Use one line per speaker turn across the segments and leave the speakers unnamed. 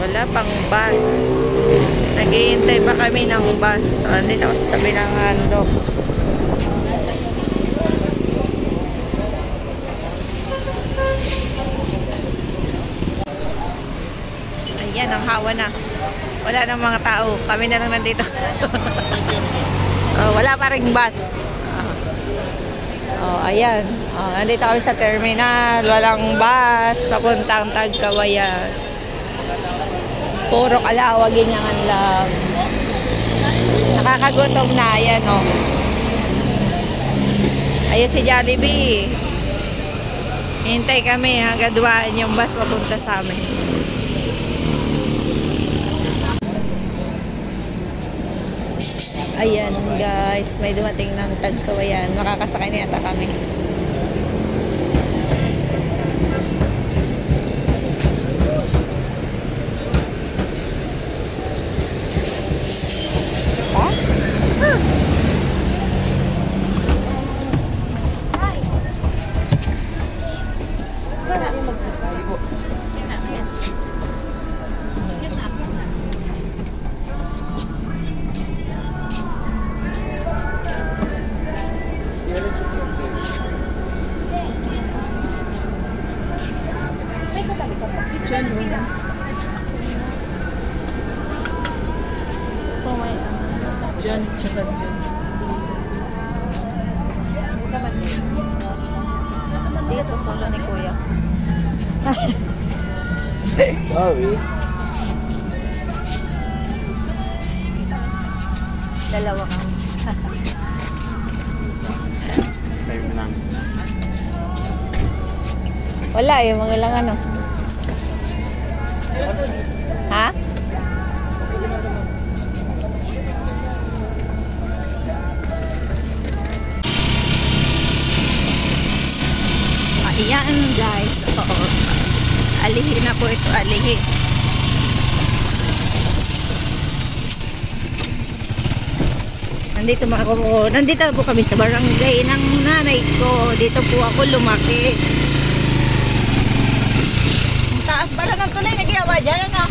Wala pang bus. Naghihintay pa kami ng bus. So, andito ako sa tabi ng Andox. Ayan, ang hawa na. Wala nang mga tao. Kami na lang nandito. Wala pa ring bus. Ayan. Nandito kami sa terminal. Walang bus. Papuntang Tagkawayan. Puro kalawagin yan lang. Nakakagutom na. Ayan, oh. Ayun si Jollibee. Hintay kami hanggang dumaan yung bus papunta sa amin. Ayan guys, may dumating ng Tagkawayan. Makakasakay na yata kami. Ha?
Diyan, tsaka dyan.
Dito, solo ni Kuya.
Sorry.
Dalawa kami.
Time lang.
Wala yung mga lang ano. Ha? Ayan guys. Oo. Alihin na po ito. Alihin. Nandito na po kami sa barangay ng nanay ko. Dito po ako lumaki. Ang taas pala ng tulay. Nagyawa dyan ano?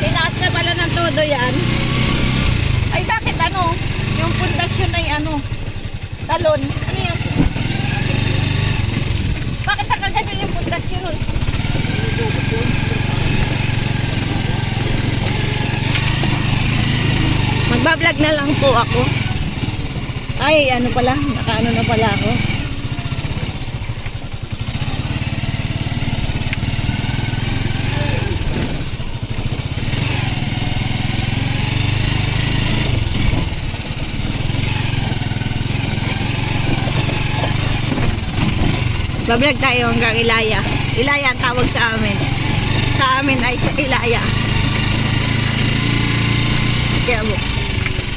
Tinaas na pala ng todo yan. Ay bakit ano? Yung pundasyon ay ano? Talon. Ano yan? Bakit nakaganyan yung pundasyon? Magbablog na lang po ako. Ay, ano pala? Nakaano na pala ako. Bablog tayo hanggang Ilaya. Ilaya ang tawag sa amin. Sa amin ay sa Ilaya. Kaya mo.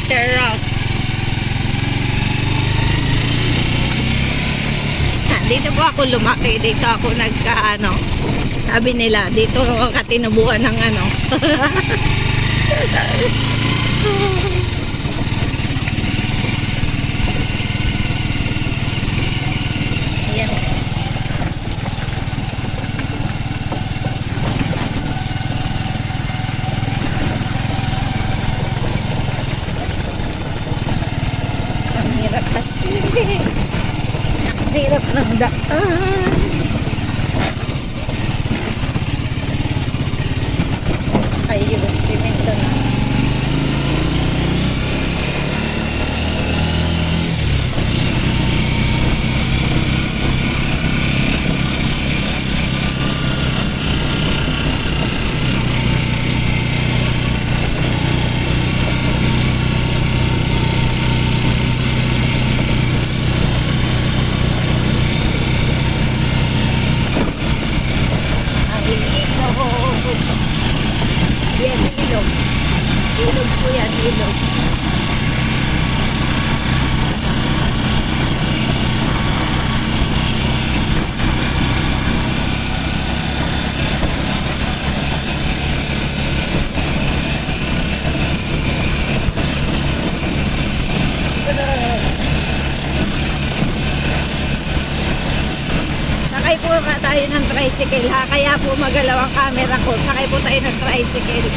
Share out. Dito po ako lumaki. Dito ako nagka-ano. Sabi nila, dito ako katinubuan ng ano. Ayan. Ang hirap kasi. Ang hirap ng daan. Ayun, simento na. Yan, ilog. Ilog po yan, ilog. tricycle ha. Kaya po magalaw ang camera ko. Sakay po tayo ng tricycle.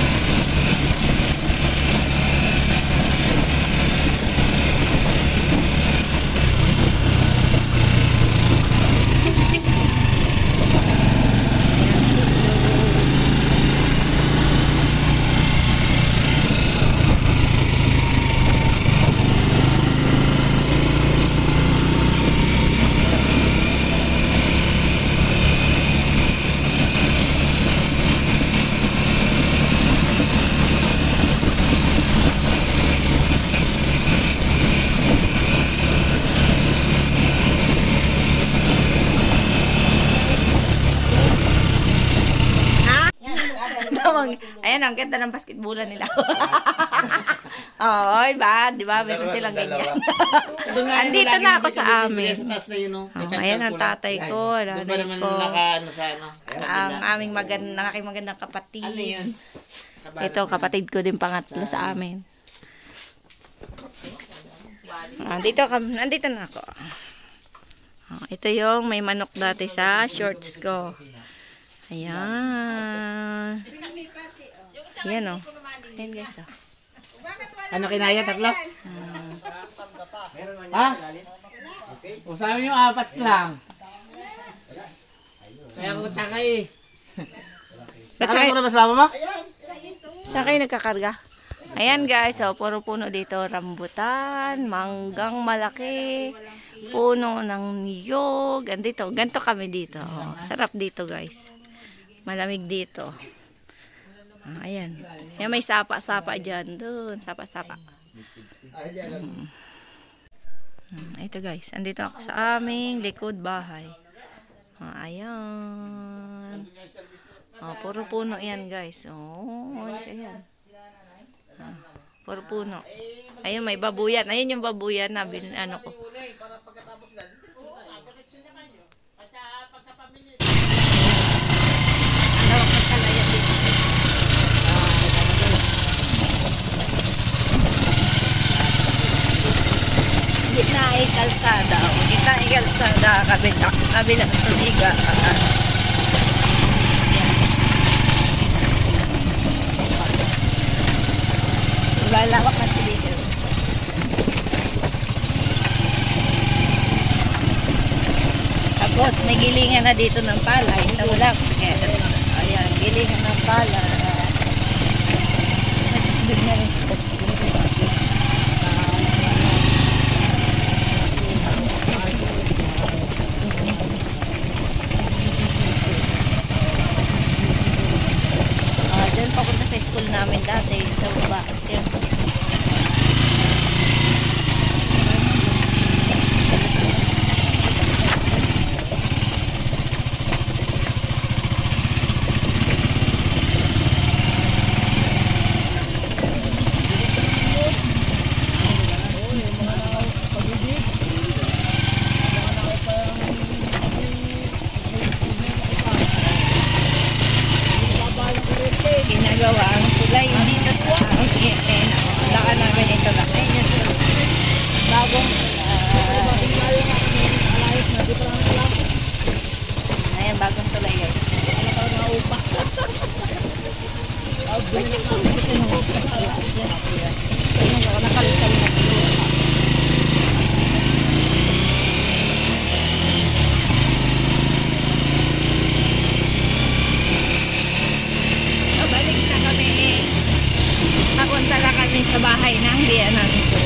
Ayan, ang ganda ng basketballan nila. Oo, di ba? Meron silang ganyan. Andito na ako sa amin. Ayan ang tatay ko, nanay ko. Ang aming aking magandang kapatid. Ito, kapatid ko din pangatlo sa amin. Nandito na ako. Ito yung may manok dati sa shorts ko. Ayan. Ayan o. Ayan guys o.
Ano kinaya, tatlo? Ha? Usabi nyo, 4 lang. Kaya punta kayo eh. Nakala ko na mas mama mo?
Saan kayo nagkakarga? Ayan guys, so puro puno dito. Rambutan, manggang malaki, puno ng niyog. Ganito kami dito. Oh, sarap dito guys. Malamig dito. Ayan. Ayan, may sapa-sapa dyan. Doon, sapa-sapa. Ito guys, andito ako sa aming likod bahay. Ayan. Puro puno yan guys. Ayan. Puro puno. Ayun, may babuyan. Ayun yung babuyan na ano ko. Gitna ay kalsada. Gitna ay kalsada. Kabilang tuliga. Lalawak na tuliga. Tapos may gilingan na dito ng palay. Sa ulap. Ayan, gilingan ng palay. Natisbig na rin. Papunta sa school namin dati sa baba. Ginagawa ang tulay dito sa daan namin ito lang. Bagong ayan, bagong tulay guys. Ba't yung kondisyon mo? Nakalutang na ito. Papunta na kami sa bahay ng biyanan ko.